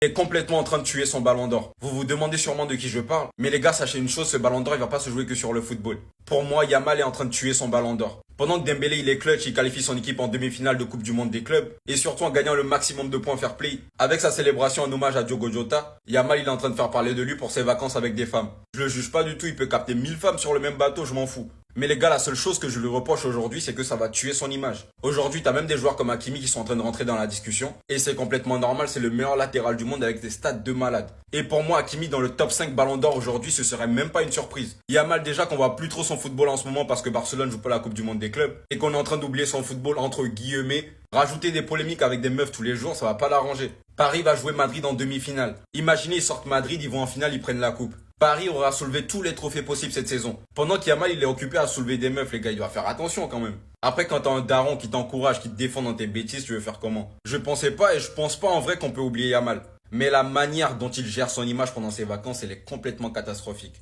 Il est complètement en train de tuer son ballon d'or. Vous vous demandez sûrement de qui je parle, mais les gars, sachez une chose, ce ballon d'or, il va pas se jouer que sur le football. Pour moi, Yamal est en train de tuer son ballon d'or. Pendant que Dembélé il est clutch, il qualifie son équipe en demi-finale de Coupe du Monde des clubs, et surtout en gagnant le maximum de points fair play, avec sa célébration en hommage à Diogo Jota, Yamal il est en train de faire parler de lui pour ses vacances avec des femmes. Je le juge pas du tout, il peut capter 1000 femmes sur le même bateau, je m'en fous. Mais les gars, la seule chose que je lui reproche aujourd'hui, c'est que ça va tuer son image. Aujourd'hui, t'as même des joueurs comme Hakimi qui sont en train de rentrer dans la discussion. Et c'est complètement normal, c'est le meilleur latéral du monde avec des stats de malade. Et pour moi, Hakimi dans le top 5 ballon d'or aujourd'hui, ce serait même pas une surprise. Il y a mal déjà qu'on voit plus trop son football en ce moment parce que Barcelone joue pas la Coupe du Monde des clubs. Et qu'on est en train d'oublier son football entre guillemets. Rajouter des polémiques avec des meufs tous les jours, ça va pas l'arranger. Paris va jouer Madrid en demi-finale. Imaginez, ils sortent Madrid, ils vont en finale, ils prennent la coupe. Paris aura soulevé tous les trophées possibles cette saison. Pendant qu'Yamal il est occupé à soulever des meufs, les gars, il doit faire attention quand même. Après, quand t'as un daron qui t'encourage, qui te défend dans tes bêtises, tu veux faire comment? Je pensais pas et je pense pas en vrai qu'on peut oublier Yamal. Mais la manière dont il gère son image pendant ses vacances, elle est complètement catastrophique.